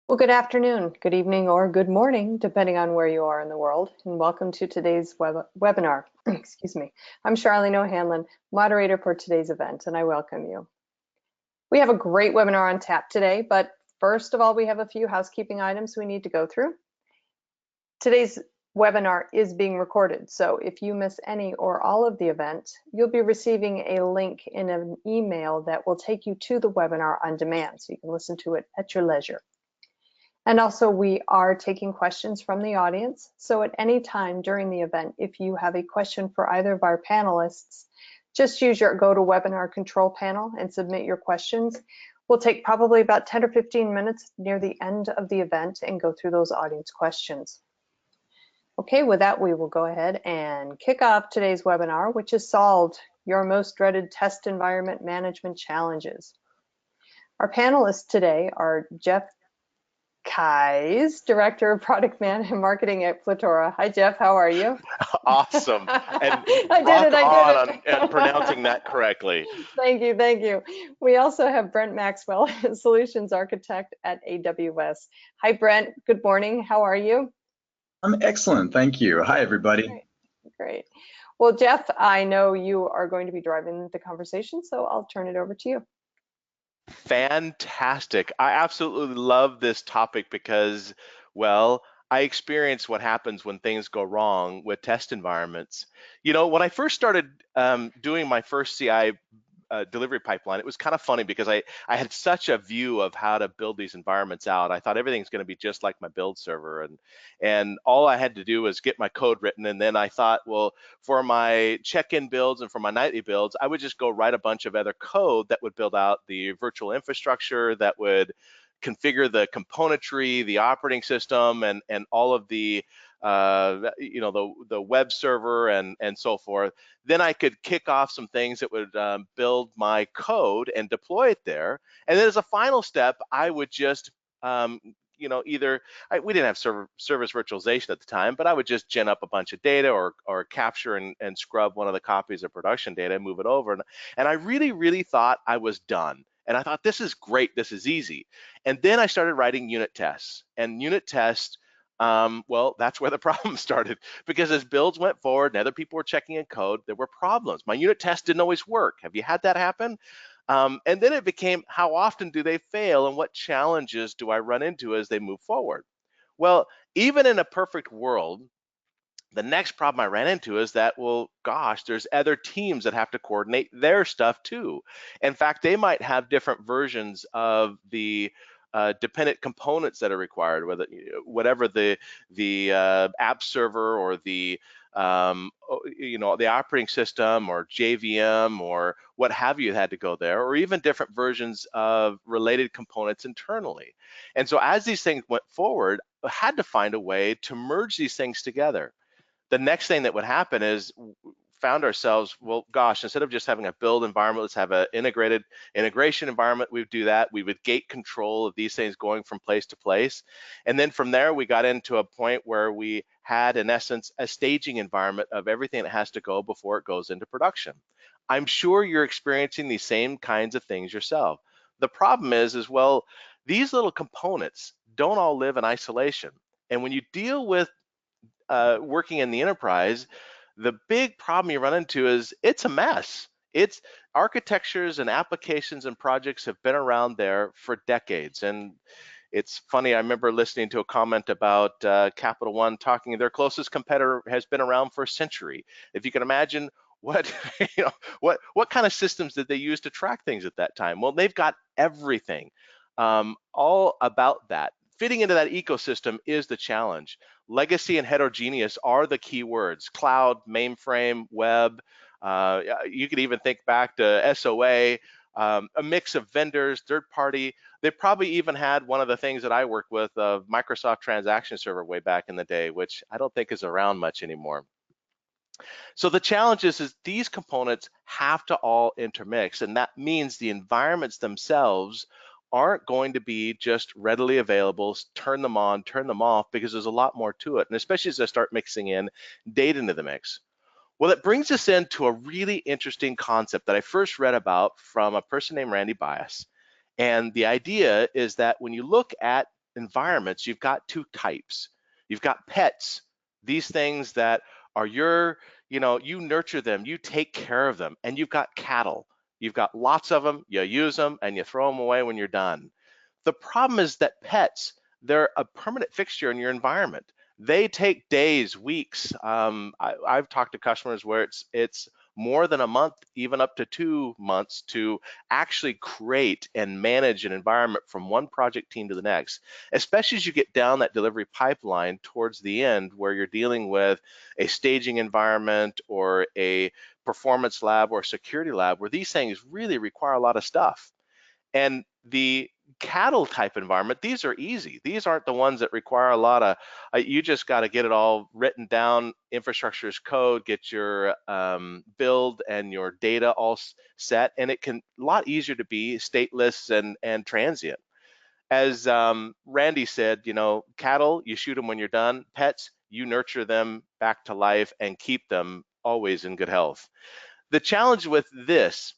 Well, good afternoon, good evening, or good morning, depending on where you are in the world, and welcome to today's webinar. Excuse me. I'm Charlene O'Hanlon, moderator for today's event, and I welcome you. We have a great webinar on tap today, but first of all, we have a few housekeeping items we need to go through. Today's webinar is being recorded, so if you miss any or all of the event, you'll be receiving a link in an email that will take you to the webinar on demand, so you can listen to it at your leisure. And also, we are taking questions from the audience. So at any time during the event, if you have a question for either of our panelists, just use your GoToWebinar control panel and submit your questions. We'll take probably about 10 or 15 minutes near the end of the event and go through those audience questions. Okay, with that, we will go ahead and kick off today's webinar, which is Solved, Your Most Dreaded Test Environment Management Challenges. Our panelists today are Jeff Kais, Director of Product Marketing at Plutora. Hi, Jeff. How are you? Awesome. And I did it. and pronouncing that correctly. Thank you. Thank you. We also have Brent Maxwell, Solutions Architect at AWS. Hi, Brent. Good morning. How are you? I'm excellent. Thank you. Hi, everybody. Great. Well, Jeff, I know you are going to be driving the conversation, so I'll turn it over to you. Fantastic. I absolutely love this topic because, well, I experience what happens when things go wrong with test environments. You know, when I first started doing my first CI delivery pipeline, it was kind of funny because I had such a view of how to build these environments out. I thought everything's going to be just like my build server, and all I had to do was get my code written. And then I thought, well, for my check-in builds and for my nightly builds, I would just go write a bunch of other code that would build out the virtual infrastructure, that would configure the componentry, the operating system, and all of the you know, the web server and so forth. Then I could kick off some things that would build my code and deploy it there. And then as a final step, I would just you know, we didn't have service virtualization at the time, but I would just gen up a bunch of data or capture and scrub one of the copies of production data and move it over. And I really thought I was done. And I thought, this is great, this is easy. And then I started writing unit tests. And unit tests, well, that's where the problem started, because as builds went forward and other people were checking in code, there were problems. My unit tests didn't always work. Have you had that happen? And then it became, how often do they fail and what challenges do I run into as they move forward? Well, even in a perfect world, the next problem I ran into is that, well, gosh, there's other teams that have to coordinate their stuff too. In fact, they might have different versions of the dependent components that are required, whatever the app server or the you know, the operating system or JVM or what have you had to go there, or even different versions of related components internally. And so as these things went forward, I had to find a way to merge these things together. The next thing that would happen is found ourselves, well, gosh, instead of just having a build environment, let's have an integrated integration environment. We would do that. We would gate control of these things going from place to place. And then from there, we got into a point where we had, in essence, a staging environment of everything that has to go before it goes into production. I'm sure you're experiencing these same kinds of things yourself. The problem is, well, these little components don't all live in isolation. And when you deal with working in the enterprise, the big problem you run into is it's a mess. It's architectures and applications and projects have been around there for decades. And it's funny, I remember listening to a comment about Capital One talking, their closest competitor has been around for a century. If you can imagine what, you know, what kind of systems did they use to track things at that time? Well, they've got everything all about that. Fitting into that ecosystem is the challenge. Legacy and heterogeneous are the key words: cloud, mainframe, web. You could even think back to SOA, a mix of vendors, third party. They probably even had one of the things that I work with, Microsoft Transaction Server way back in the day, which I don't think is around much anymore. So the challenge is these components have to all intermix, and that means the environments themselves aren't going to be just readily available, turn them on, turn them off, because there's a lot more to it, and especially as I start mixing in data into the mix. Well, it brings us into a really interesting concept that I first read about from a person named Randy Bias. And the idea is that when you look at environments, you've got two types. You've got pets, these things that are your, you nurture them, you take care of them, and you've got cattle. You've got lots of them, you use them, and you throw them away when you're done. The problem is that pets, they're a permanent fixture in your environment. They take days, weeks. I've talked to customers where it's more than a month, even up to 2 months, to actually create and manage an environment from one project team to the next, especially as you get down that delivery pipeline towards the end where you're dealing with a staging environment or a performance lab or security lab, where these things really require a lot of stuff. And the cattle type environment, these are easy. These aren't the ones that require a lot of, you just got to get it all written down, infrastructure as code, get your build and your data all set, and it can a lot easier to be stateless and transient. As Randy said, cattle, you shoot them when you're done. Pets, you nurture them back to life and keep them always in good health. The challenge with this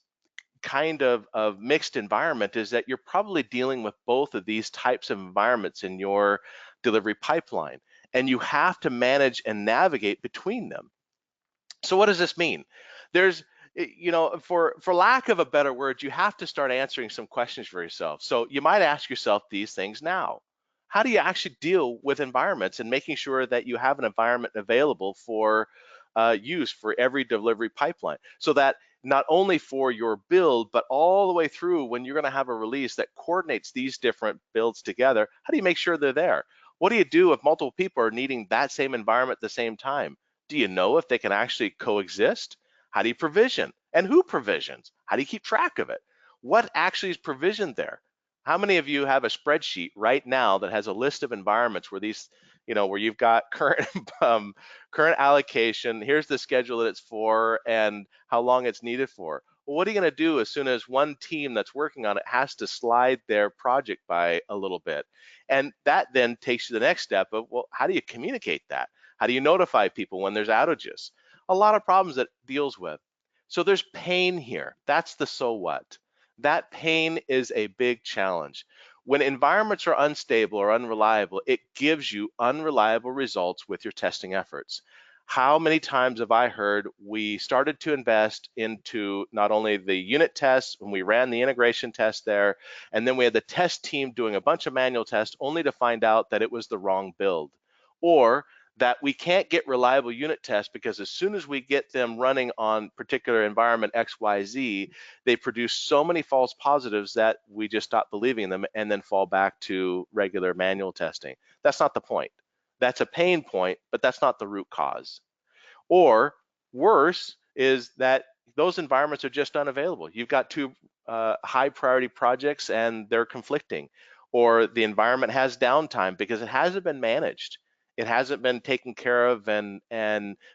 kind of mixed environment is that you're probably dealing with both of these types of environments in your delivery pipeline, and you have to manage and navigate between them. So what does this mean? There's, for lack of a better word, you have to start answering some questions for yourself. So you might ask yourself these things now. How do you actually deal with environments and making sure that you have an environment available for use for every delivery pipeline, so that not only for your build, but all the way through when you're going to have a release that coordinates these different builds together? How do you make sure they're there? What do you do if multiple people are needing that same environment at the same time? Do you know if they can actually coexist? How do you provision? And who provisions? How do you keep track of it? What actually is provisioned there? How many of you have a spreadsheet right now that has a list of environments where these, where you've got current current allocation, here's the schedule that it's for and how long it's needed for? Well, what are you going to do as soon as one team that's working on it has to slide their project by a little bit? And that then takes you to the next step of, well, how do you communicate that? How do you notify people when there's outages? A lot of problems that it deals with. So there's pain here. That's the so what. That pain is a big challenge. When environments are unstable or unreliable, it gives you unreliable results with your testing efforts. How many times have I heard we started to invest into not only the unit tests, when we ran the integration test there, and then we had the test team doing a bunch of manual tests only to find out that it was the wrong build, or that we can't get reliable unit tests because as soon as we get them running on particular environment XYZ, they produce so many false positives that we just stop believing them and then fall back to regular manual testing. That's not the point. That's a pain point, but that's not the root cause. Or worse is that those environments are just unavailable. You've got two high priority projects and they're conflicting, or the environment has downtime because it hasn't been managed. It hasn't been taken care of and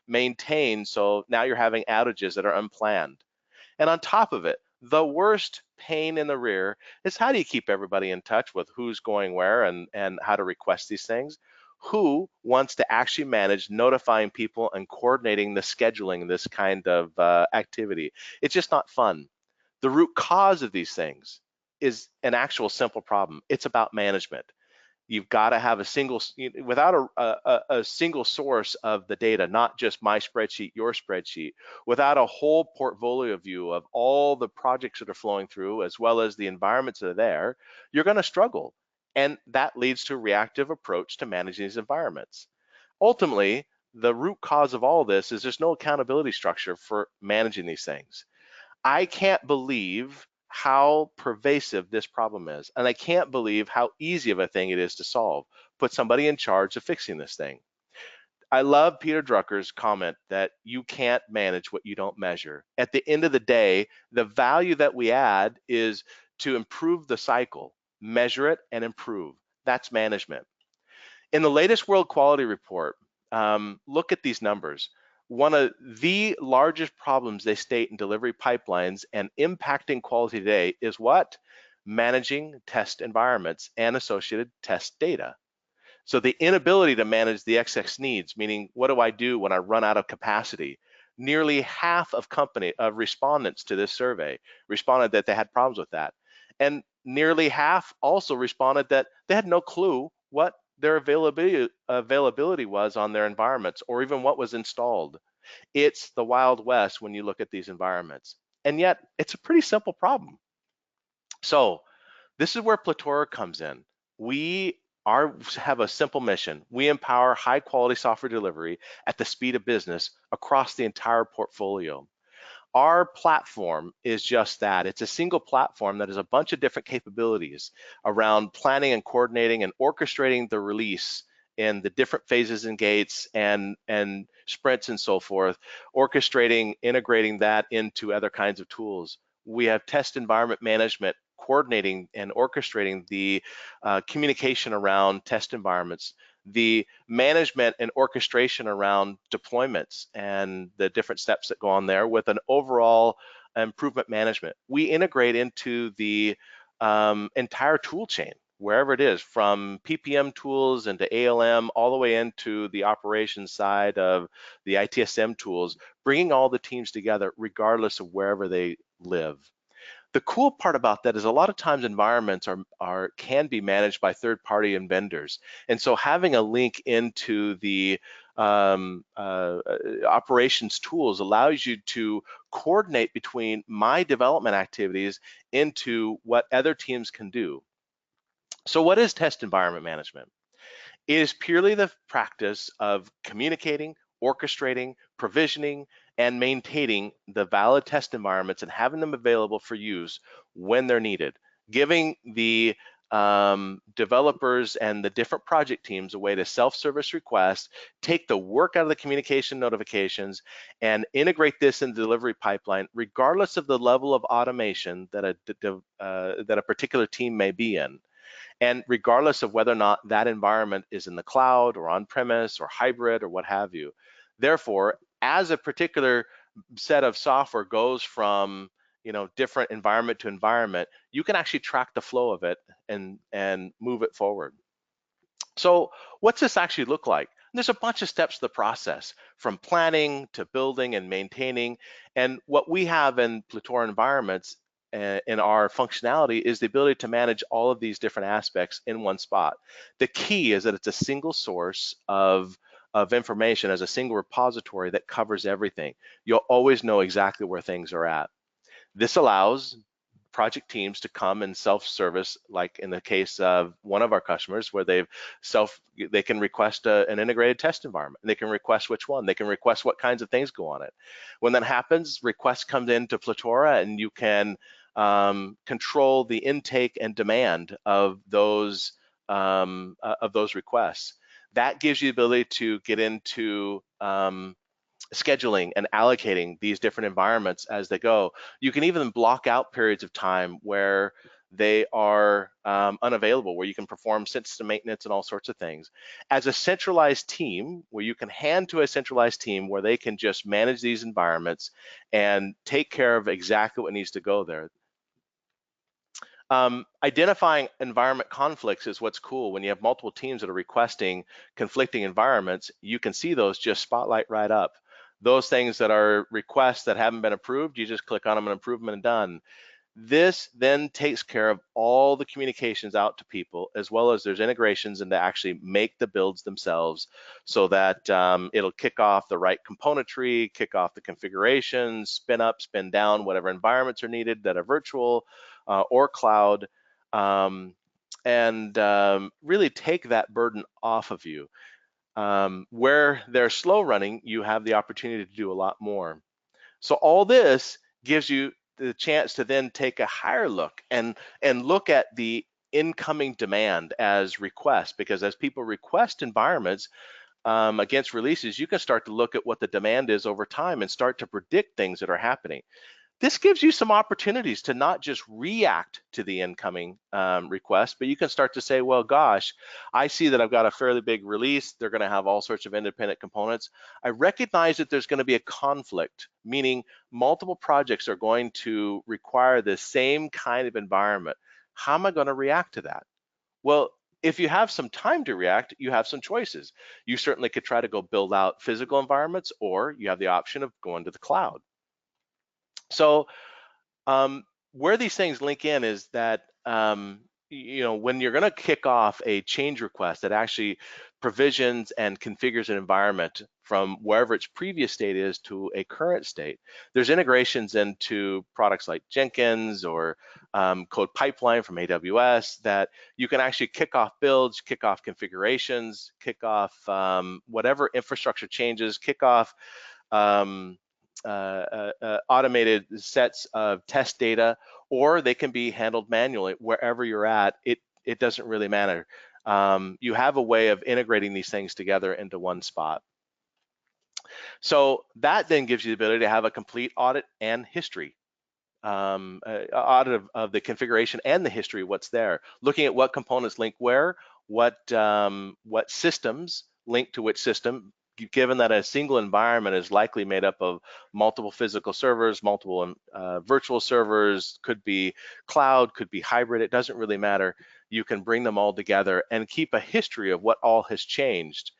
maintained, so now you're having outages that are unplanned. And on top of it, the worst pain in the rear is, how do you keep everybody in touch with who's going where and how to request these things? Who wants to actually manage notifying people and coordinating the scheduling, this kind of activity? It's just not fun. The root cause of these things is an actual simple problem. It's about management. You've got to have a single, without a single source of the data, not just my spreadsheet, your spreadsheet, without a whole portfolio view of all the projects that are flowing through, as well as the environments that are there, you're going to struggle. And that leads to a reactive approach to managing these environments. Ultimately, the root cause of all this is there's no accountability structure for managing these things. I can't believe how pervasive this problem is, and I can't believe how easy of a thing it is to solve. Put somebody in charge of fixing this thing. I love Peter Drucker's comment that you can't manage what you don't measure. At the end of the day, the value that we add is to improve the cycle, measure it and improve. That's management. In the latest World Quality Report, look at these numbers. One of the largest problems they state in delivery pipelines and impacting quality today is what? Managing test environments and associated test data. So the inability to manage the excess needs, meaning what do I do when I run out of capacity? Nearly half of respondents to this survey responded that they had problems with that. And nearly half also responded that they had no clue what their availability was on their environments or even what was installed. It's the Wild West when you look at these environments. And yet it's a pretty simple problem. So this is where Plutora comes in. Have a simple mission. We empower high quality software delivery at the speed of business across the entire portfolio. Our platform is just that. It's a single platform that has a bunch of different capabilities around planning and coordinating and orchestrating the release in the different phases and gates and sprints and so forth, orchestrating, integrating that into other kinds of tools. We have test environment management, coordinating and orchestrating the communication around test environments, the management and orchestration around deployments and the different steps that go on there with an overall improvement management. We integrate into the entire tool chain, wherever it is, from PPM tools into ALM, all the way into the operations side of the ITSM tools, bringing all the teams together regardless of wherever they live. The cool part about that is a lot of times environments can be managed by third party and vendors. And so having a link into the operations tools allows you to coordinate between my development activities into what other teams can do. So what is test environment management? It is purely the practice of communicating, orchestrating, provisioning, and maintaining the valid test environments and having them available for use when they're needed, giving the developers and the different project teams a way to self-service request, take the work out of the communication notifications, and integrate this in the delivery pipeline, regardless of the level of automation that a particular team may be in. And regardless of whether or not that environment is in the cloud or on-premise or hybrid or what have you. Therefore, as a particular set of software goes from different environment to environment, you can actually track the flow of it and move it forward. So what's this actually look like? There's a bunch of steps to the process, from planning to building and maintaining. And what we have in Plutora environments in our functionality is the ability to manage all of these different aspects in one spot. The key is that it's a single source of information as a single repository that covers everything. You'll always know exactly where things are at. This allows project teams to come and self-service, like in the case of one of our customers where they can request an integrated test environment. They can request which one, they can request what kinds of things go on it. When that happens, request comes into Plutora and you can control the intake and demand of those requests. That gives you the ability to get into scheduling and allocating these different environments as they go. You can even block out periods of time where they are unavailable, where you can perform system maintenance and all sorts of things. As a centralized team, where you can hand to a centralized team where they can just manage these environments and take care of exactly what needs to go there. Identifying environment conflicts is what's cool. When you have multiple teams that are requesting conflicting environments, you can see those just spotlight right up. Those things that are requests that haven't been approved, you just click on them and approve them and done. This then takes care of all the communications out to people, as well as there's integrations into actually make the builds themselves so that it'll kick off the right componentry, kick off the configurations, spin up, spin down, whatever environments are needed that are virtual or cloud, and really take that burden off of you. Where they're slow running, you have the opportunity to do a lot more. So all this gives you the chance to then take a higher look and look at the incoming demand as requests, because as people request environments against releases, you can start to look at what the demand is over time and start to predict things that are happening. This gives you some opportunities to not just react to the incoming request, but you can start to say, well, gosh, I see that I've got a fairly big release. They're going to have all sorts of independent components. I recognize that there's going to be a conflict, meaning multiple projects are going to require the same kind of environment. How am I going to react to that? Well, if you have some time to react, you have some choices. You certainly could try to go build out physical environments, or you have the option of going to the cloud. So where these things link in is that when you're going to kick off a change request that actually provisions and configures an environment from wherever its previous state is to a current state, there's integrations into products like Jenkins or Code Pipeline from AWS that you can actually kick off builds, kick off configurations, kick off whatever infrastructure changes, kick off automated sets of test data, or they can be handled manually wherever you're at. It doesn't really matter. You have a way of integrating these things together into one spot. So that then gives you the ability to have a complete audit and history. Audit of the configuration and the history of what's there, looking at what components link where, what systems link to which system, given that a single environment is likely made up of multiple physical servers, multiple virtual servers, could be cloud, could be hybrid, it doesn't really matter. You can bring them all together and keep a history of what all has changed.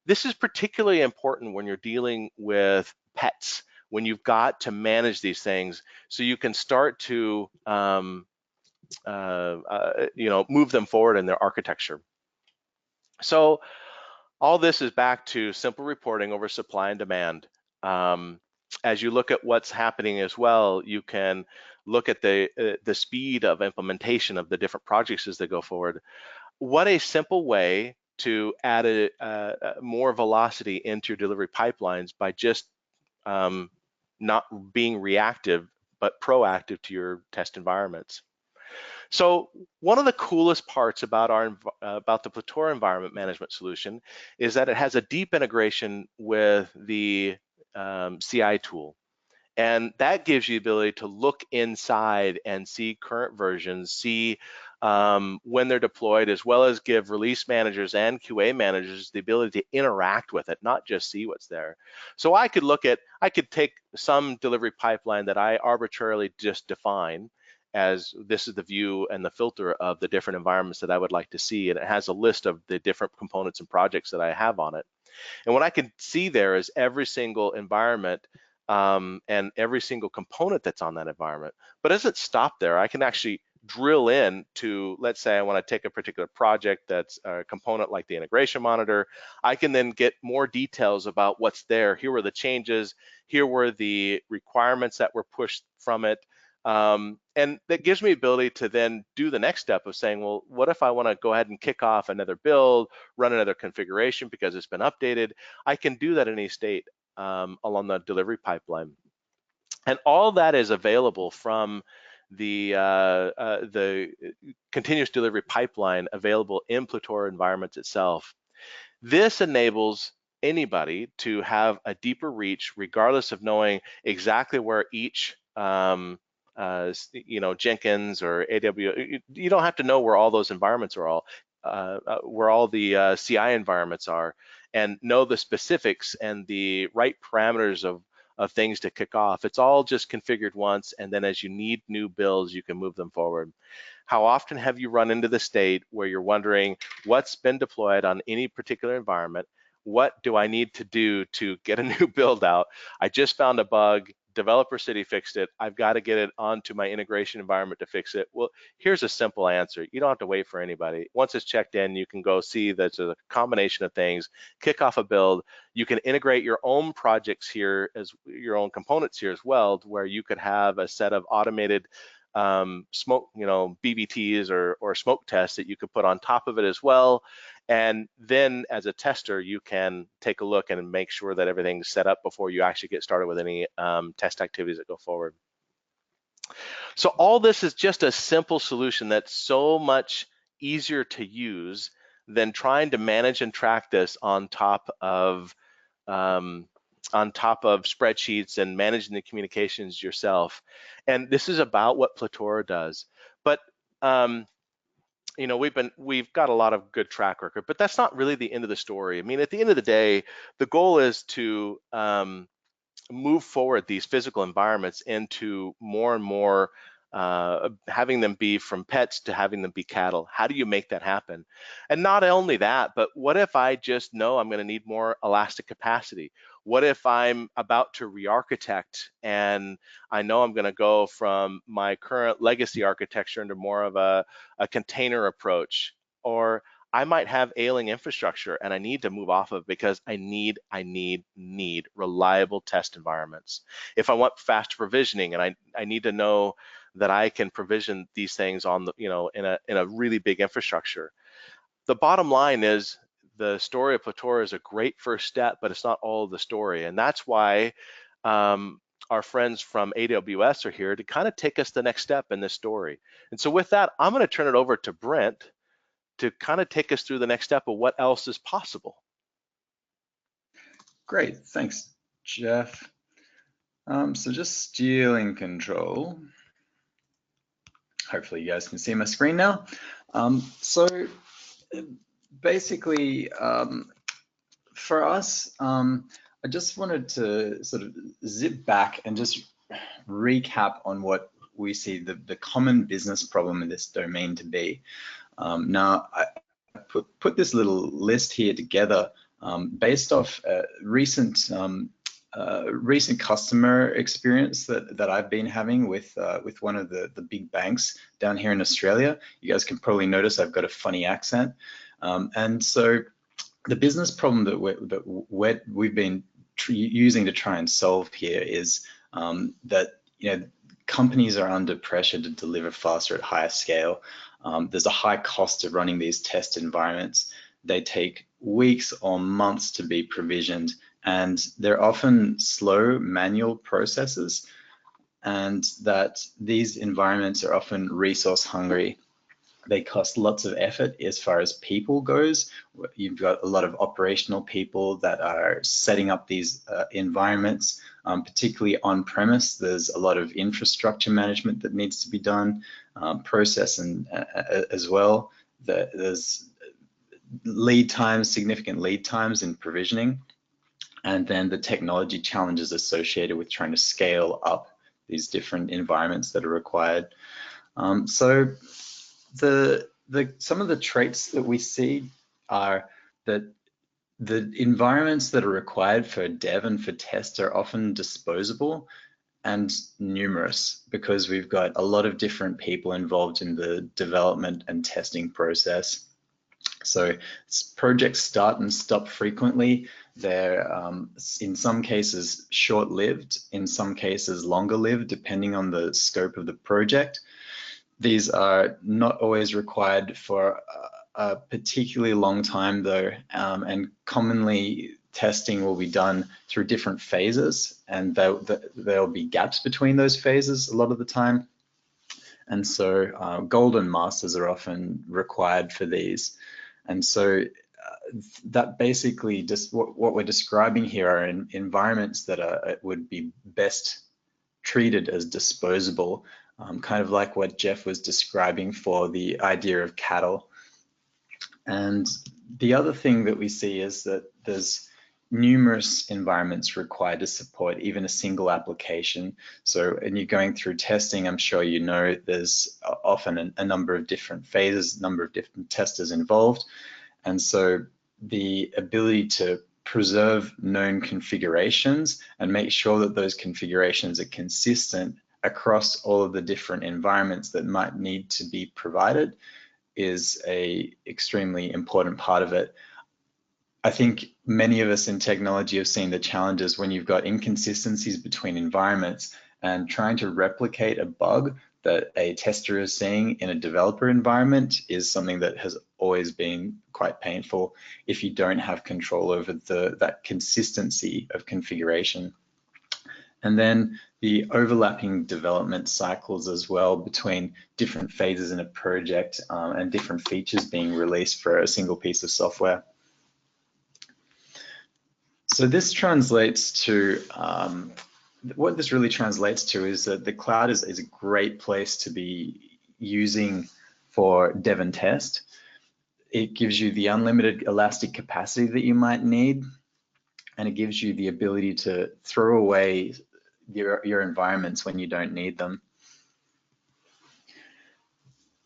This is particularly important when you're dealing with pets, when you've got to manage these things, so you can start to move them forward in their architecture. So all this is back to simple reporting over supply and demand. As you look at what's happening as well, you can look at the speed of implementation of the different projects as they go forward. What a simple way to add more velocity into your delivery pipelines by just not being reactive, but proactive to your test environments. So one of the coolest parts about the Plutora environment management solution is that it has a deep integration with the CI tool. And that gives you the ability to look inside and see current versions, see when they're deployed, as well as give release managers and QA managers the ability to interact with it, not just see what's there. So I could take some delivery pipeline that I arbitrarily just define as this is the view and the filter of the different environments that I would like to see, and it has a list of the different components and projects that I have on it. And what I can see there is every single environment and every single component that's on that environment. But it doesn't stop there. I can actually drill in to, let's say I want to take a particular project that's a component like the integration monitor. I can then get more details about what's there. Here were the changes. Here were the requirements that were pushed from it. And that gives me ability to then do the next step of saying, well, what if I want to go ahead and kick off another build, run another configuration because it's been updated? I can do that in any state along the delivery pipeline. And all that is available from the continuous delivery pipeline available in Plutora environments itself. This enables anybody to have a deeper reach, regardless of knowing exactly where each Jenkins or AWS, you don't have to know where all those environments are where all the CI environments are, and know the specifics and the right parameters of things to kick off. It's all just configured once, and then as you need new builds, you can move them forward. How often have you run into the state where you're wondering what's been deployed on any particular environment? What do I need to do to get a new build out? I just found a bug. Developer said he fixed it. I've got to get it onto my integration environment to fix it. Well, here's a simple answer. You don't have to wait for anybody. Once it's checked in, you can go see that there's a combination of things, kick off a build. You can integrate your own projects here, as your own components here as well, to where you could have a set of automated smoke, BBTs or smoke tests that you could put on top of it as well. And then as a tester, you can take a look and make sure that everything's set up before you actually get started with any test activities that go forward. So all this is just a simple solution that's so much easier to use than trying to manage and track this on top of spreadsheets and managing the communications yourself. And this is about what Plutora does. But we've got a lot of good track record, but that's not really the end of the story. I mean, at the end of the day, the goal is to move forward these physical environments into more and more having them be from pets to having them be cattle. How do you make that happen? And not only that, but what if I just know I'm going to need more elastic capacity? What if I'm about to re-architect and I know I'm going to go from my current legacy architecture into more of a container approach? Or I might have ailing infrastructure and I need to move off of because I need reliable test environments. If I want fast provisioning and I need to know that I can provision these things on the, in a really big infrastructure. The bottom line is the story of Plutora is a great first step, but it's not all of the story. And that's why our friends from AWS are here to kind of take us the next step in this story. And so with that, I'm going to turn it over to Brent to kind of take us through the next step of what else is possible. Great, thanks, Jeff. So just stealing control. Hopefully you guys can see my screen now. So basically, for us, I just wanted to sort of zip back and just recap on what we see the common business problem in this domain to be. Now, I put this little list here together based off recent customer experience that I've been having with one of the big banks down here in Australia. You guys can probably notice I've got a funny accent, and so the business problem that we've been using to try and solve here is that companies are under pressure to deliver faster at higher scale. There's a high cost of running these test environments. They take weeks or months to be provisioned, and they're often slow manual processes, and that these environments are often resource hungry. They cost lots of effort as far as people goes. You've got a lot of operational people that are setting up these environments, particularly on-premise. There's a lot of infrastructure management that needs to be done, process and as well. There's lead times, significant lead times in provisioning, and then the technology challenges associated with trying to scale up these different environments that are required. So some of the traits that we see are that the environments that are required for dev and for test are often disposable and numerous, because we've got a lot of different people involved in the development and testing process. So projects start and stop frequently. They're in some cases short-lived, in some cases longer-lived, depending on the scope of the project. These are not always required for a particularly long time though, and commonly testing will be done through different phases, and there'll be gaps between those phases a lot of the time. And so golden masters are often required for these. And so that basically just what we're describing here are environments that would be best treated as disposable, kind of like what Jeff was describing for the idea of cattle. And the other thing that we see is that there's numerous environments required to support even a single application. So, and you're going through testing, I'm sure you know there's often a number of different phases, a number of different testers involved. And so the ability to preserve known configurations and make sure that those configurations are consistent across all of the different environments that might need to be provided is a extremely important part of it. I think many of us in technology have seen the challenges when you've got inconsistencies between environments, and trying to replicate a bug that a tester is seeing in a developer environment is something that has always been quite painful if you don't have control over that consistency of configuration. And then the overlapping development cycles as well between different phases in a project and different features being released for a single piece of software. So this translates to, what this really translates to is that the cloud is a great place to be using for dev and test. It gives you the unlimited elastic capacity that you might need, and it gives you the ability to throw away your environments when you don't need them.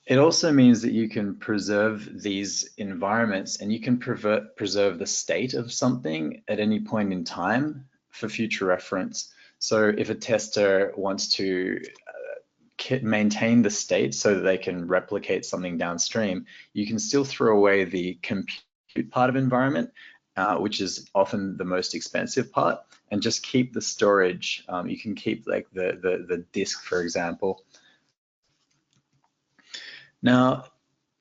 It also means that you can preserve these environments and you can preserve the state of something at any point in time for future reference. So if a tester wants to maintain the state so that they can replicate something downstream, you can still throw away the compute part of environment, which is often the most expensive part, and just keep the storage. You can keep like the disk, for example. Now,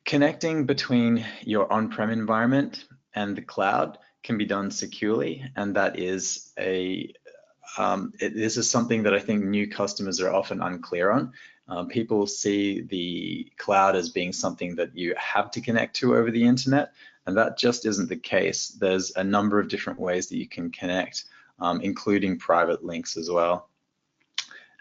connecting between your on-prem environment and the cloud can be done securely, and that is this is something that I think new customers are often unclear on. People see the cloud as being something that you have to connect to over the internet, and that just isn't the case. There's a number of different ways that you can connect, including private links as well.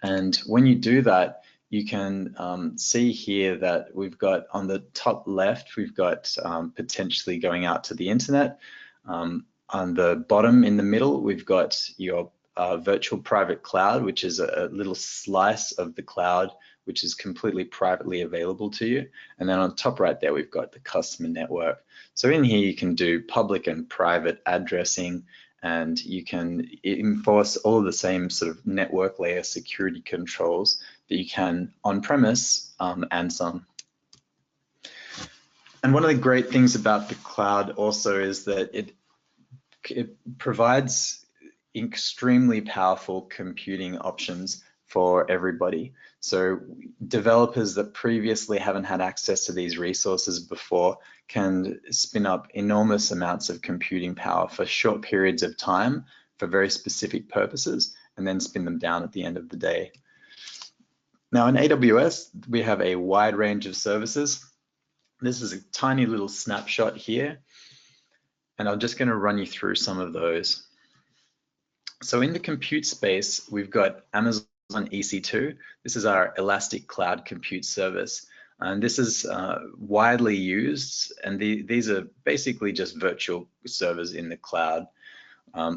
And when you do that, you can see here that we've got on the top left, we've got potentially going out to the internet. On the bottom in the middle, we've got your virtual private cloud, which is a little slice of the cloud, which is completely privately available to you. And then on top right there, we've got the customer network. So in here, you can do public and private addressing, and you can enforce all of the same sort of network layer security controls that you can on-premise and some. And one of the great things about the cloud also is that it provides extremely powerful computing options for everybody. So developers that previously haven't had access to these resources before can spin up enormous amounts of computing power for short periods of time for very specific purposes, and then spin them down at the end of the day. Now in AWS, we have a wide range of services. This is a tiny little snapshot here, and I'm just going to run you through some of those. So in the compute space, we've got Amazon EC2. This is our elastic cloud compute service. And this is widely used, and these are basically just virtual servers in the cloud.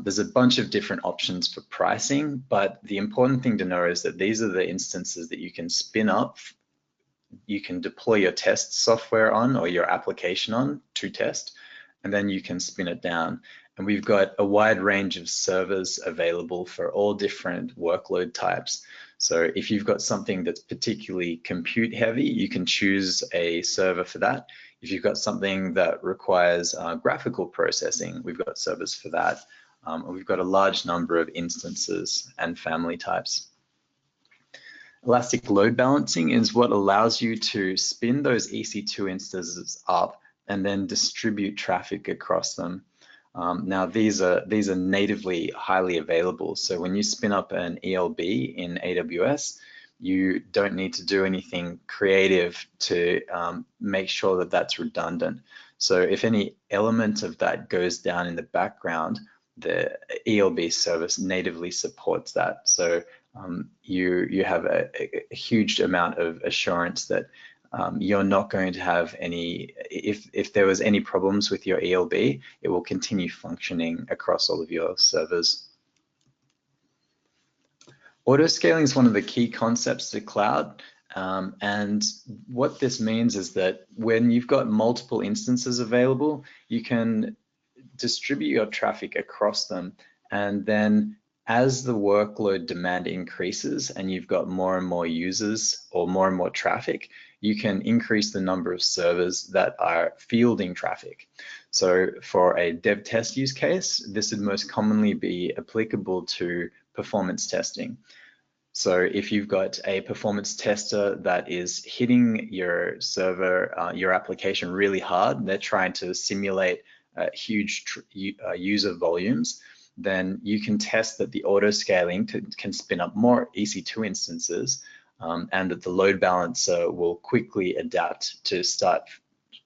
There's a bunch of different options for pricing, but the important thing to know is that these are the instances that you can spin up. You can deploy your test software on or your application on to test, and then you can spin it down. And we've got a wide range of servers available for all different workload types. So if you've got something that's particularly compute heavy, you can choose a server for that. If you've got something that requires graphical processing, we've got servers for that. We've got a large number of instances and family types. Elastic load balancing is what allows you to spin those EC2 instances up and then distribute traffic across them. Now these are natively highly available. So when you spin up an ELB in AWS, you don't need to do anything creative to make sure that that's redundant. So if any element of that goes down in the background, the ELB service natively supports that. So you have a huge amount of assurance that you're not going to have any, if there was any problems with your ELB, it will continue functioning across all of your servers. Autoscaling is one of the key concepts to cloud. And what this means is that when you've got multiple instances available, you can distribute your traffic across them. And then as the workload demand increases and you've got more and more users or more and more traffic, you can increase the number of servers that are fielding traffic. So for a dev test use case, this would most commonly be applicable to performance testing. So if you've got a performance tester that is hitting your server, your application really hard, they're trying to simulate huge user volumes, then you can test that the auto scaling can spin up more EC2 instances, and that the load balancer will quickly adapt to start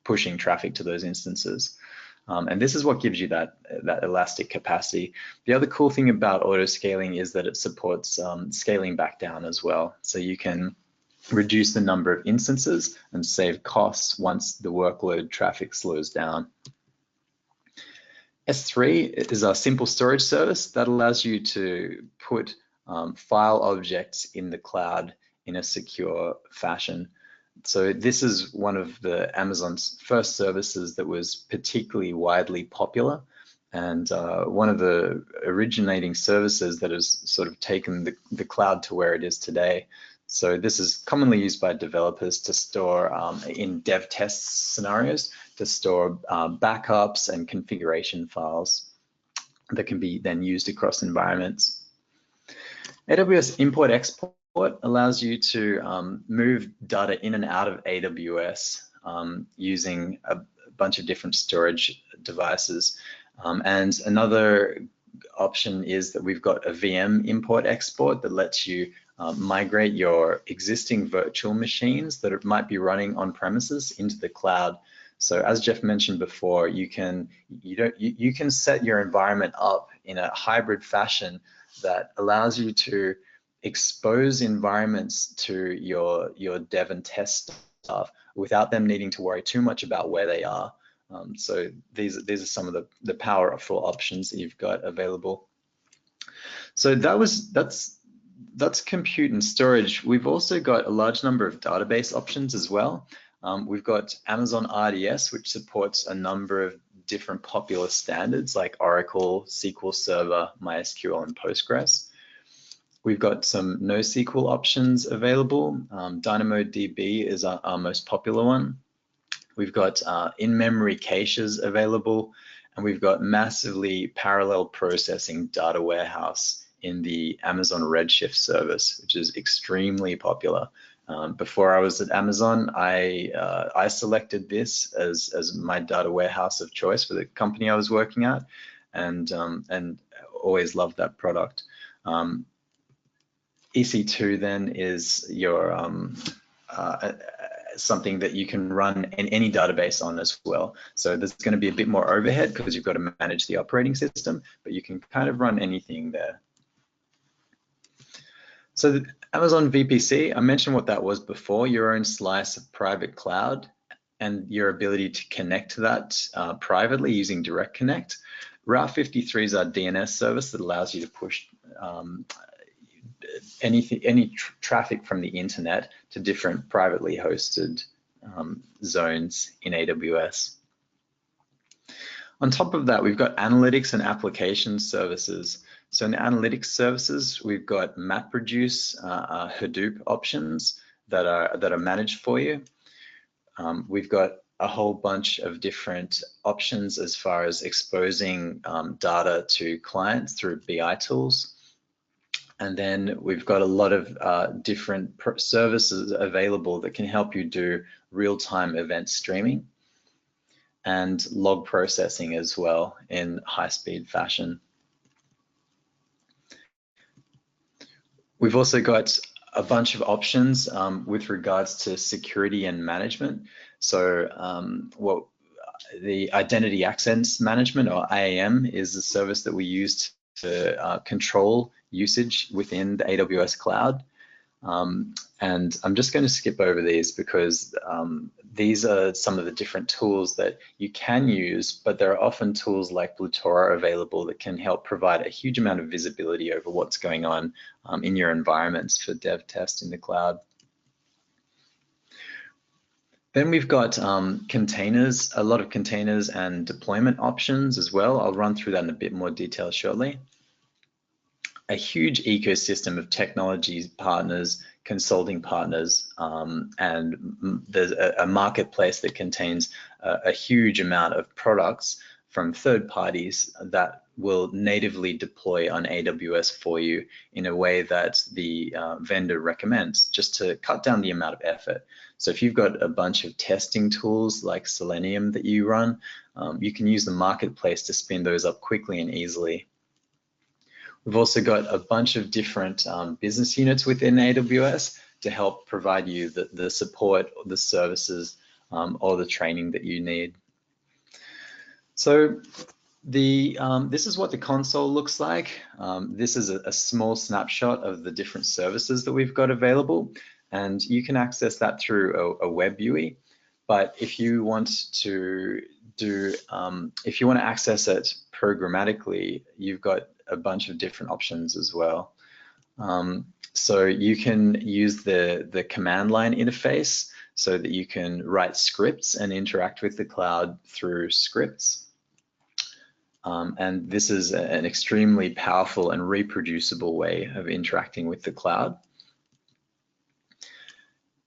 pushing traffic to those instances. And this is what gives you that elastic capacity. The other cool thing about auto scaling is that it supports scaling back down as well. So you can reduce the number of instances and save costs once the workload traffic slows down. S3 is our simple storage service that allows you to put file objects in the cloud in a secure fashion. So this is one of the Amazon's first services that was particularly widely popular, and one of the originating services that has sort of taken the cloud to where it is today. So this is commonly used by developers to store in dev test scenarios, to store backups and configuration files that can be then used across environments. AWS import export allows you to move data in and out of AWS using a bunch of different storage devices. And another option is that we've got a VM import export that lets you migrate your existing virtual machines that might be running on premises into the cloud. So as Jeff mentioned before, you can set your environment up in a hybrid fashion that allows you to expose environments to your dev and test staff without them needing to worry too much about where they are. So these are some of the powerful options that you've got available. So that's compute and storage. We've also got a large number of database options as well. We've got Amazon RDS, which supports a number of different popular standards like Oracle, SQL Server, MySQL, and Postgres. We've got some NoSQL options available. DynamoDB is our most popular one. We've got in-memory caches available, and we've got massively parallel processing data warehouse in the Amazon Redshift service, which is extremely popular. Before I was at Amazon, I selected this as my data warehouse of choice for the company I was working at, and always loved that product. EC2 then is your something that you can run in any database on as well. So there's going to be a bit more overhead because you've got to manage the operating system, but you can kind of run anything there. So the Amazon VPC, I mentioned what that was before, your own slice of private cloud and your ability to connect to that privately using Direct Connect. Route 53 is our DNS service that allows you to push any traffic from the internet to different privately hosted zones in AWS. On top of that, we've got analytics and application services. So in the analytics services, we've got MapReduce, Hadoop options that are managed for you. We've got a whole bunch of different options as far as exposing data to clients through BI tools. And then we've got a lot of different services available that can help you do real-time event streaming and log processing as well in high-speed fashion. We've also got a bunch of options with regards to security and management. So the Identity Access Management, or IAM, is a service that we use to control usage within the AWS cloud. And I'm just going to skip over these because these are some of the different tools that you can use, but there are often tools like Plutora available that can help provide a huge amount of visibility over what's going on in your environments for dev test in the cloud. Then we've got containers, a lot of containers and deployment options as well. I'll run through that in a bit more detail shortly. A huge ecosystem of technology partners, consulting partners, and there's a marketplace that contains a huge amount of products from third parties that will natively deploy on AWS for you in a way that the vendor recommends, just to cut down the amount of effort. So if you've got a bunch of testing tools like Selenium that you run, you can use the marketplace to spin those up quickly and easily. We've also got a bunch of different business units within AWS to help provide you the support, or the services, or the training that you need. So this is what the console looks like. This is a small snapshot of the different services that we've got available, and you can access that through a web UI. But if you want to if you want to access it programmatically, you've got a bunch of different options as well. So you can use the command line interface so that you can write scripts and interact with the cloud through scripts. And this is an extremely powerful and reproducible way of interacting with the cloud.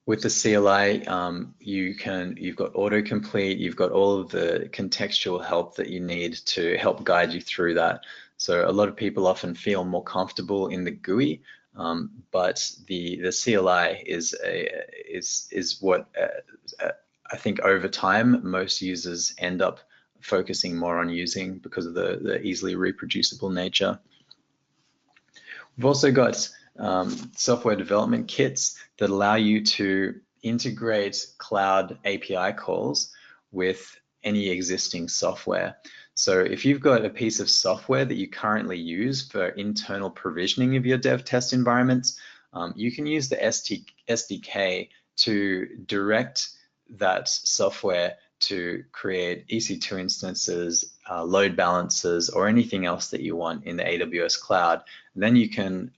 With the CLI, you've got autocomplete, you've got all of the contextual help that you need to help guide you through that. So a lot of people often feel more comfortable in the GUI, but the CLI is what I think over time most users end up focusing more on using because of the easily reproducible nature. We've also got software development kits that allow you to integrate cloud API calls with any existing software. So if you've got a piece of software that you currently use for internal provisioning of your dev test environments, you can use the SDK to direct that software to create EC2 instances, load balancers, or anything else that you want in the AWS cloud. And then you can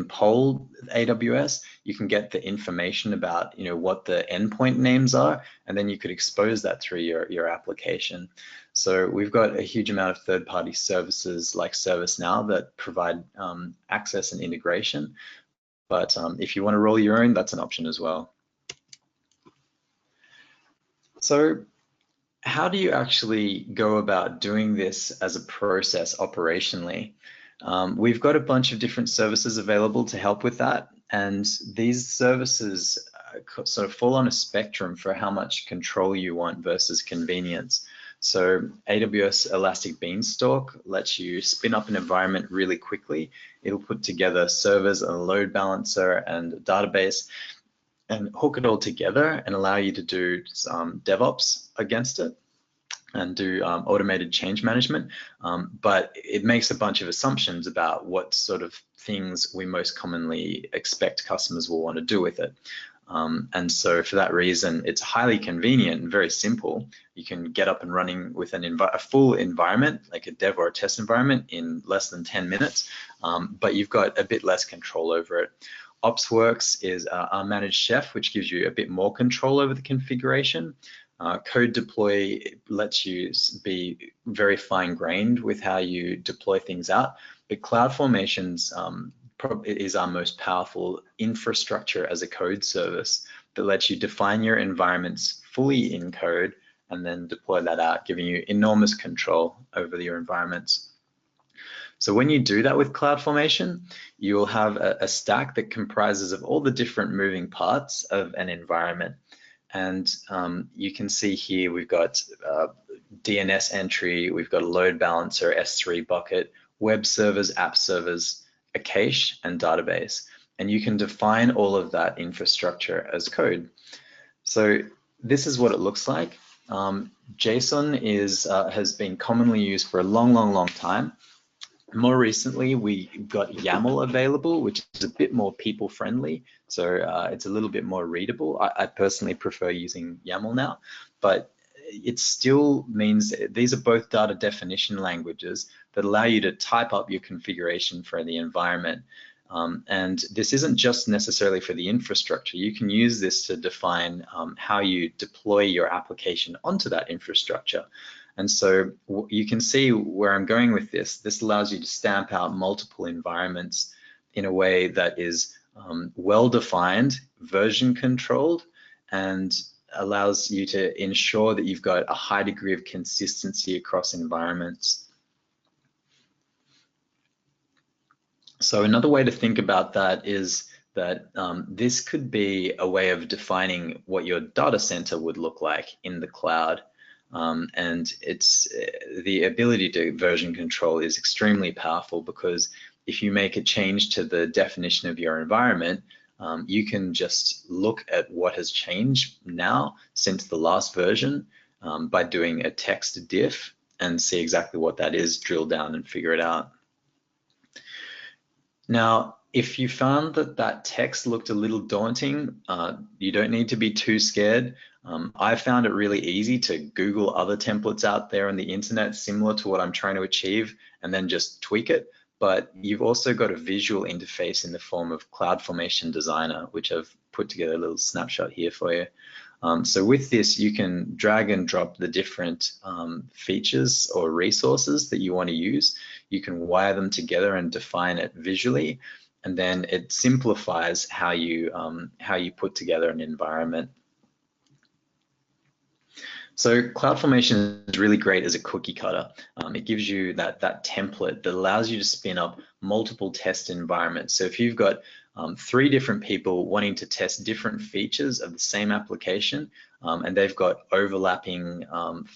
poll AWS, you can get the information about what the endpoint names are, and then you could expose that through your application. So we've got a huge amount of third-party services like ServiceNow that provide access and integration. But if you want to roll your own, that's an option as well. So how do you actually go about doing this as a process operationally? We've got a bunch of different services available to help with that, and these services sort of fall on a spectrum for how much control you want versus convenience. So AWS Elastic Beanstalk lets you spin up an environment really quickly. It'll put together servers, a load balancer, and a database, and hook it all together and allow you to do some DevOps against it and do automated change management. But it makes a bunch of assumptions about what sort of things we most commonly expect customers will want to do with it. And so for that reason, it's highly convenient and very simple. You can get up and running with a full environment, like a dev or a test environment, in less than 10 minutes, but you've got a bit less control over it. OpsWorks is our managed chef, which gives you a bit more control over the configuration. Code Deploy lets you be very fine-grained with how you deploy things out, but CloudFormation's is our most powerful infrastructure as a code service that lets you define your environments fully in code and then deploy that out, giving you enormous control over your environments. So when you do that with CloudFormation, you will have a stack that comprises of all the different moving parts of an environment. And you can see here we've got DNS entry, we've got a load balancer, S3 bucket, web servers, app servers, a cache, and database. And you can define all of that infrastructure as code. So this is what it looks like. JSON has been commonly used for a long time. More recently, we got YAML available, which is a bit more people-friendly, so it's a little bit more readable. I personally prefer using YAML now, but it still means these are both data definition languages that allow you to type up your configuration for the environment. And this isn't just necessarily for the infrastructure. You can use this to define how you deploy your application onto that infrastructure. And so you can see where I'm going with this. This allows you to stamp out multiple environments in a way that is well-defined, version controlled, and allows you to ensure that you've got a high degree of consistency across environments. So another way to think about that is that this could be a way of defining what your data center would look like in the cloud. And it's the ability to version control is extremely powerful, because if you make a change to the definition of your environment, you can just look at what has changed now since the last version by doing a text diff and see exactly what that is, drill down and figure it out. Now, if you found that text looked a little daunting, you don't need to be too scared. I found it really easy to Google other templates out there on the internet similar to what I'm trying to achieve and then just tweak it. But you've also got a visual interface in the form of CloudFormation Designer, which I've put together a little snapshot here for you. So with this, you can drag and drop the different features or resources that you want to use. You can wire them together and define it visually, and then it simplifies how you put together an environment. So CloudFormation is really great as a cookie cutter. It gives you that template that allows you to spin up multiple test environments. So if you've got 3 different people wanting to test different features of the same application, and they've got overlapping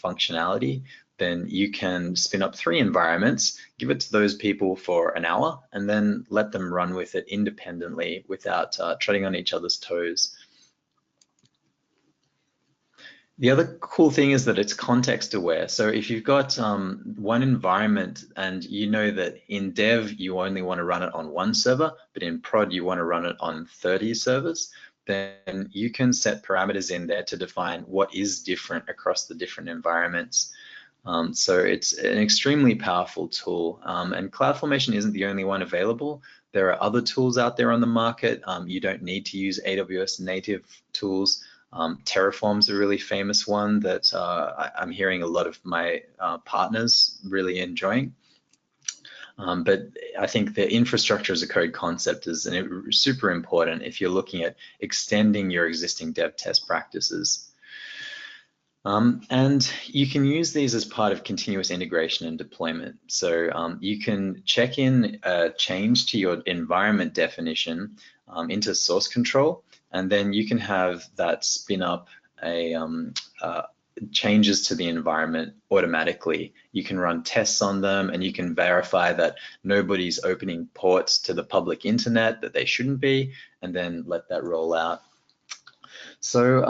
functionality, then you can spin up 3 environments, give it to those people for an hour, and then let them run with it independently without treading on each other's toes. The other cool thing is that it's context aware. So if you've got one environment and you know that in dev, you only want to run it on 1 server, but in prod, you want to run it on 30 servers, then you can set parameters in there to define what is different across the different environments. So it's an extremely powerful tool, and CloudFormation isn't the only one available. There are other tools out there on the market. You don't need to use AWS native tools. Terraform's a really famous one that I'm hearing a lot of my partners really enjoying. But I think the infrastructure as a code concept is super important if you're looking at extending your existing dev test practices. And you can use these as part of continuous integration and deployment. So you can check in a change to your environment definition into source control, and then you can have that spin up a changes to the environment automatically. You can run tests on them, and you can verify that nobody's opening ports to the public internet that they shouldn't be, and then let that roll out. So,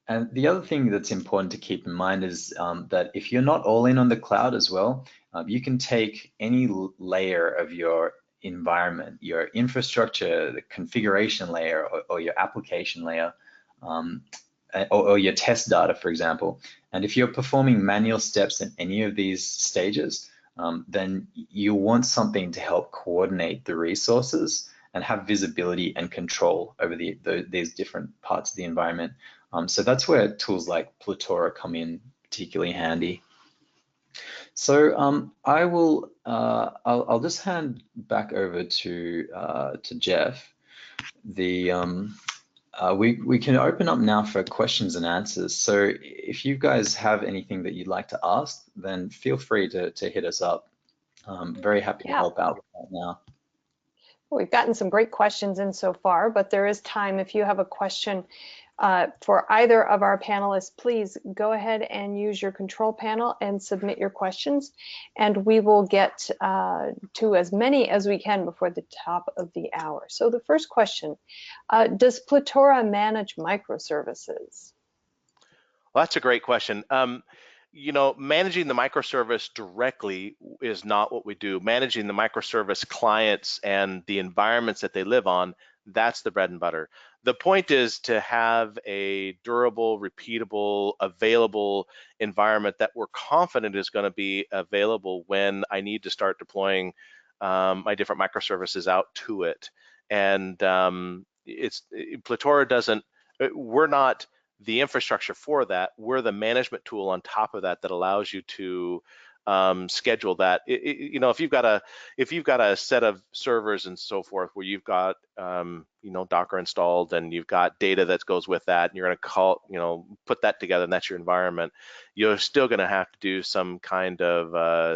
and the other thing that's important to keep in mind is that if you're not all in on the cloud as well, you can take any layer of your environment, your infrastructure, the configuration layer, or your application layer, or your test data, for example. And if you're performing manual steps in any of these stages, then you want something to help coordinate the resources and have visibility and control over these different parts of the environment. So that's where tools like Plutora come in particularly handy. So I'll just hand back over to Jeff. We can open up now for questions and answers. So if you guys have anything that you'd like to ask, then feel free to hit us up. I'm very happy to help out with that now. We've gotten some great questions in so far, but there is time. If you have a question for either of our panelists, please go ahead and use your control panel and submit your questions, and we will get to as many as we can before the top of the hour. So the first question, does Plutora manage microservices? Well, that's a great question. You know, managing the microservice directly is not what we do. Managing the microservice clients and the environments that they live on, that's the bread and butter. The point is to have a durable, repeatable, available environment that we're confident is going to be available when I need to start deploying my different microservices out to it. And Plutora doesn't, we're not the infrastructure for that. We're the management tool on top of that that allows you to schedule that. You know, if you've got a set of servers and so forth where you've got you know, Docker installed and you've got data that goes with that, and you're going to call, you know, put that together, and that's your environment, you're still going to have to do some kind of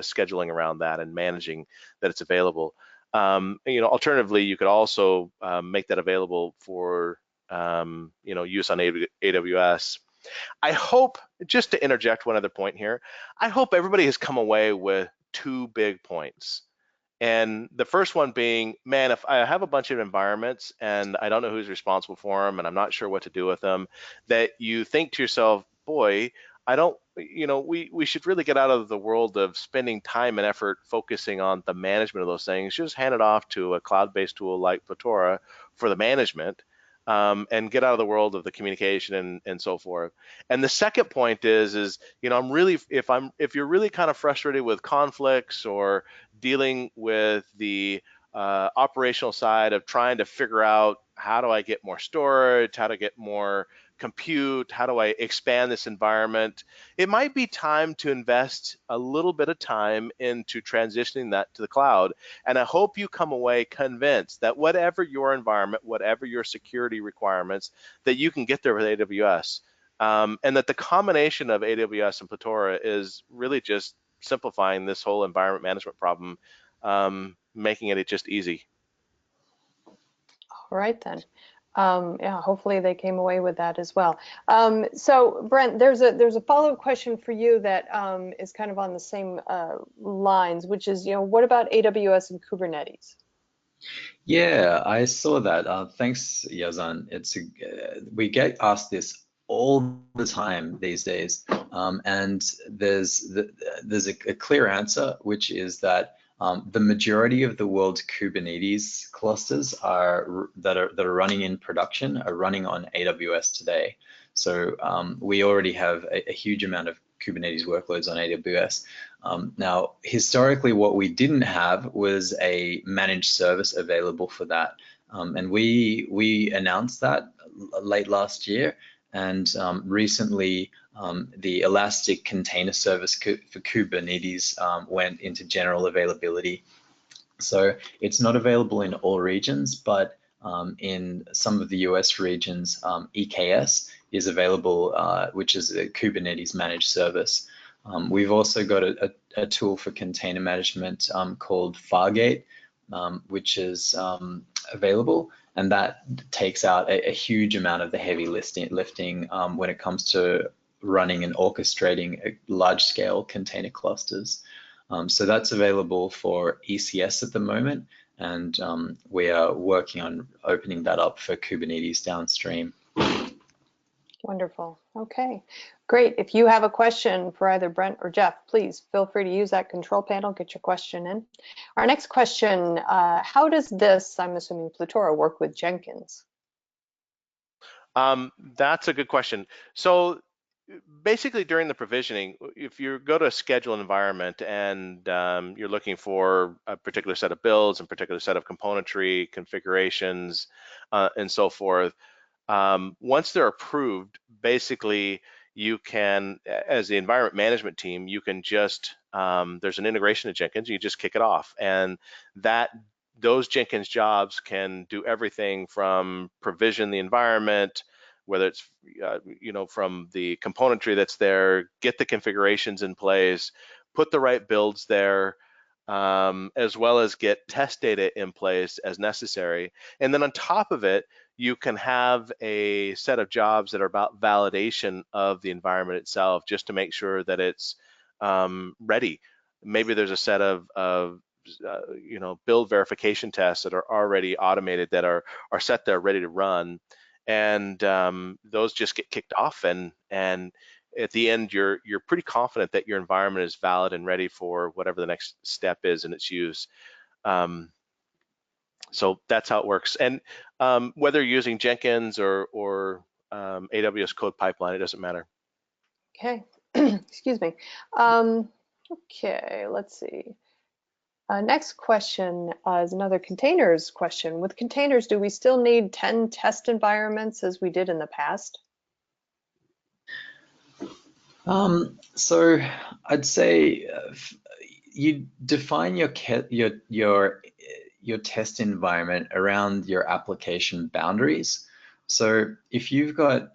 scheduling around that and managing that it's available. You know, alternatively, you could also make that available for you know, use on AWS. I hope, just to interject one other point here, I hope everybody has come away with 2 big points. And the first one being, man, if I have a bunch of environments and I don't know who's responsible for them and I'm not sure what to do with them, that you think to yourself, boy, I don't, you know, we should really get out of the world of spending time and effort focusing on the management of those things. Just hand it off to a cloud-based tool like Plutora for the management. And get out of the world of the communication and so forth. And the second point is, you know, if you're really kind of frustrated with conflicts or dealing with the operational side of trying to figure out, how do I get more storage? How to get more compute? How do I expand this environment? It might be time to invest a little bit of time into transitioning that to the cloud. And I hope you come away convinced that whatever your environment, whatever your security requirements, that you can get there with AWS. And that the combination of AWS and Plutora is really just simplifying this whole environment management problem, making it just easy. All right then. Yeah, hopefully they came away with that as well. So Brent, there's a follow-up question for you that is kind of on the same lines, which is, what about AWS and Kubernetes? Yeah, I saw that. Thanks, Yazan. We get asked this all the time these days, and there's a clear answer, which is that the majority of the world's Kubernetes clusters that are running in production are running on AWS today. So we already have a huge amount of Kubernetes workloads on AWS. Now, historically, what we didn't have was a managed service available for that. And we announced that late last year. And recently, the Elastic Container Service for Kubernetes went into general availability. So it's not available in all regions, but in some of the US regions, EKS is available, which is a Kubernetes managed service. We've also got a tool for container management called Fargate, which is available, and that takes out a huge amount of the heavy lifting when it comes to running and orchestrating large-scale container clusters. So that's available for ECS at the moment, and we are working on opening that up for Kubernetes downstream. Wonderful. Okay, great. If you have a question for either Brent or Jeff, please feel free to use that control panel, get your question in. Our next question, how does this, I'm assuming Plutora, work with Jenkins? That's a good question. So basically during the provisioning, if you go to a scheduled environment and you're looking for a particular set of builds and particular set of componentry, configurations, and so forth, once they're approved, basically you can, as the environment management team, you can just, there's an integration to Jenkins, you just kick it off. And those Jenkins jobs can do everything from provision the environment, whether it's, from the componentry that's there, get the configurations in place, put the right builds there, as well as get test data in place as necessary. And then on top of it, you can have a set of jobs that are about validation of the environment itself, just to make sure that it's ready. Maybe there's a set of build verification tests that are already automated that are set there ready to run, and those just get kicked off, and at the end you're pretty confident that your environment is valid and ready for whatever the next step is in its use. So that's how it works. And whether you're using Jenkins or AWS Code Pipeline, it doesn't matter. Okay, excuse me. Okay, let's see. Next question is another containers question. With containers, do we still need 10 test environments as we did in the past? So I'd say you define your test environment around your application boundaries. So if you've got,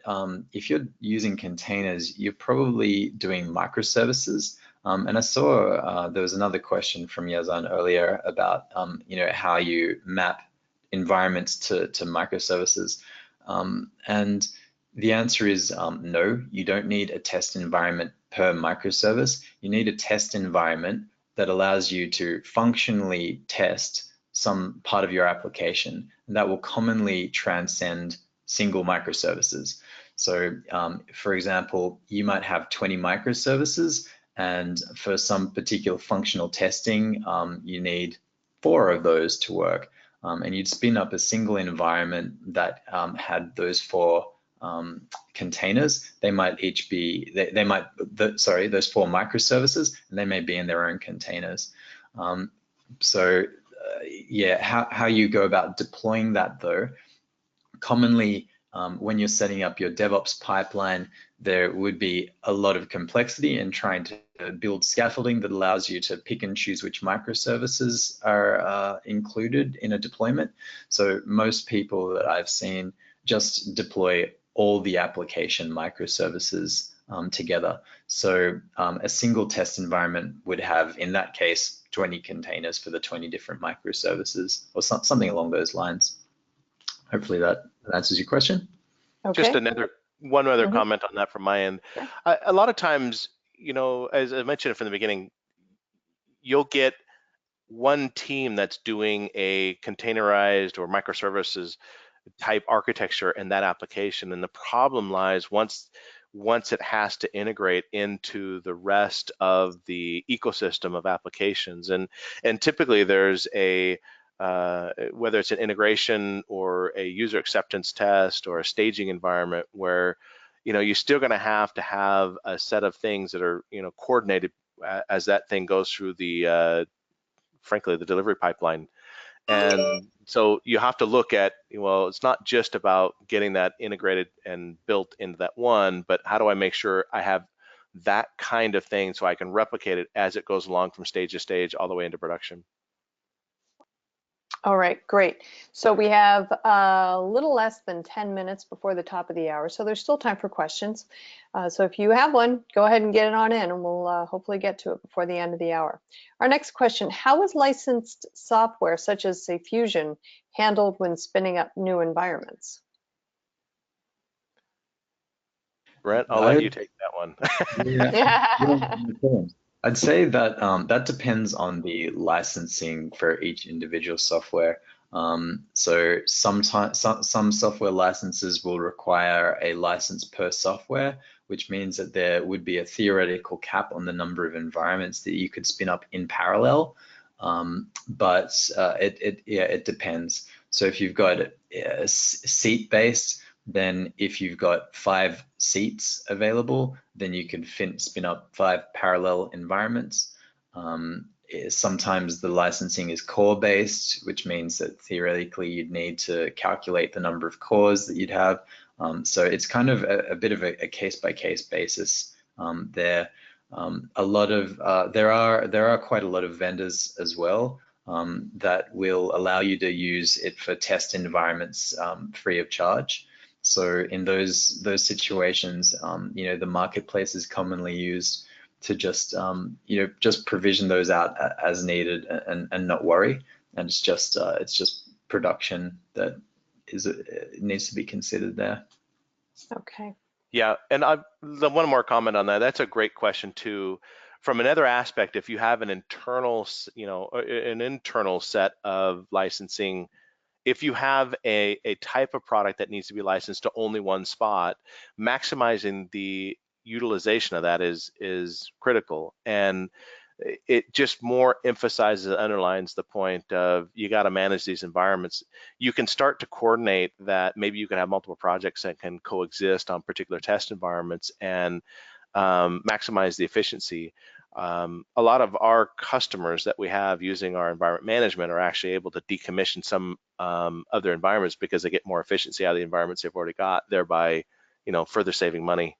if you're using containers, you're probably doing microservices. And I saw there was another question from Yazan earlier about, how you map environments to microservices. And the answer is no, you don't need a test environment per microservice. You need a test environment that allows you to functionally test some part of your application, and that will commonly transcend single microservices. So for example, you might have 20 microservices, and for some particular functional testing, you need 4 of those to work. And you'd spin up a single environment that had those 4 containers. They might each be, those 4 microservices, and they may be in their own containers. Yeah, how you go about deploying that though commonly, when you're setting up your DevOps pipeline, there would be a lot of complexity in trying to build scaffolding that allows you to pick and choose which microservices are included in a deployment. So most people that I've seen just deploy all the application microservices together. So a single test environment would have, in that case, 20 containers for the 20 different microservices, or something along those lines. Hopefully that answers your question. Just Okay. one other Mhm. comment on that from my end. Sure. A lot of times, you know, as I mentioned from the beginning, you'll get one team that's doing a containerized or microservices type architecture in that application, and the problem lies once it has to integrate into the rest of the ecosystem of applications. And typically there's a whether it's an integration or a user acceptance test or a staging environment where, you know, you're still going to have a set of things that are, you know, coordinated as that thing goes through the frankly the delivery pipeline. And so you have to look at, well, it's not just about getting that integrated and built into that one, but how do I make sure I have that kind of thing so I can replicate it as it goes along from stage to stage all the way into production. All right, great. So we have a little less than 10 minutes before the top of the hour, so there's still time for questions. So if you have one, go ahead and get it on in, and we'll hopefully get to it before the end of the hour. Our next question, how is licensed software, such as, say, Fusion, handled when spinning up new environments? Brent, I'll let you take that one. Yeah, Yeah. no problem. I'd say that that depends on the licensing for each individual software. So sometimes some software licenses will require a license per software, which means that there would be a theoretical cap on the number of environments that you could spin up in parallel. But it depends. So if you've got seat-based, then if you've got 5 seats available, then you can spin up 5 parallel environments. Sometimes the licensing is core based, which means that theoretically you'd need to calculate the number of cores that you'd have. So it's kind of a bit of a case by case basis there. There are quite a lot of vendors as well that will allow you to use it for test environments free of charge. So in those situations, you know, the marketplace is commonly used to just you know, just provision those out as needed and not worry. And it's just production that needs to be considered there. Okay. Yeah, and one more comment on that. That's a great question too. From another aspect, if you have an internal, you know, an internal set of licensing, if you have a type of product that needs to be licensed to only one spot, maximizing the utilization of that is critical. And it just more emphasizes and underlines the point of you got to manage these environments. You can start to coordinate that. Maybe you can have multiple projects that can coexist on particular test environments and maximize the efficiency. A lot of our customers that we have using our environment management are actually able to decommission some of their environments because they get more efficiency out of the environments they've already got, thereby, you know, further saving money.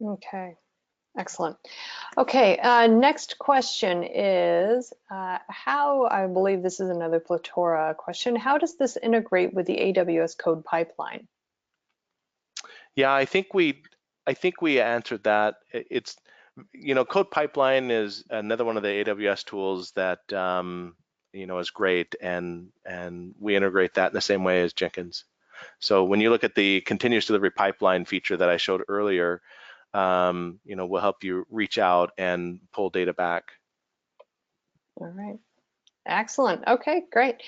Okay. Excellent. Okay, next question is how, I believe this is another Plutora question, how does this integrate with the AWS code pipeline? Yeah, I think we answered that. It's, you know, code pipeline is another one of the AWS tools that you know, is great, and we integrate that in the same way as Jenkins. So when you look at the continuous delivery pipeline feature that I showed earlier, you know, we'll help you reach out and pull data back. All right. Excellent. Okay, great.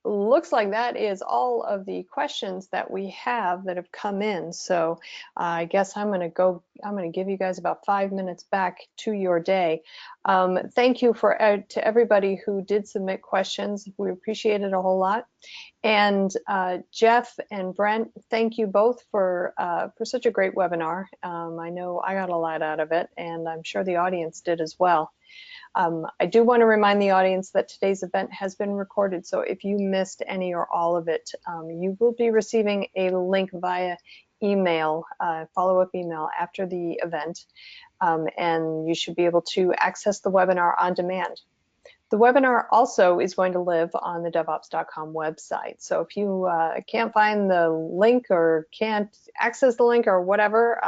Looks like that is all of the questions that we have that have come in. So I guess I'm going to give you guys about 5 minutes back to your day. Thank you to everybody who did submit questions. We appreciate it a whole lot. And Jeff and Brent, thank you both for such a great webinar. I know I got a lot out of it, and I'm sure the audience did as well. I do want to remind the audience that today's event has been recorded, so if you missed any or all of it, you will be receiving a link via email, follow-up email after the event, and you should be able to access the webinar on demand. The webinar also is going to live on the devops.com website. So if you can't find the link or can't access the link or whatever,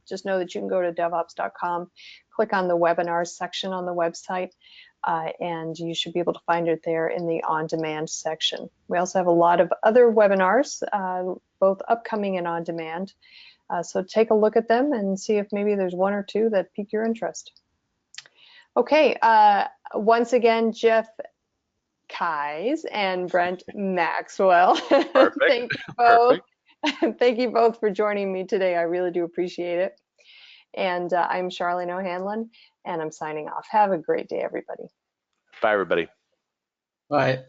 just know that you can go to devops.com, click on the webinars section on the website, and you should be able to find it there in the on-demand section. We also have a lot of other webinars, both upcoming and on demand. So take a look at them and see if maybe there's one or two that pique your interest. Okay, once again, Jeff Keyes and Brent Maxwell. Perfect. Thank you both. Perfect. Thank you both for joining me today. I really do appreciate it. And I'm Charlene O'Hanlon, and I'm signing off. Have a great day, everybody. Bye, everybody. Bye.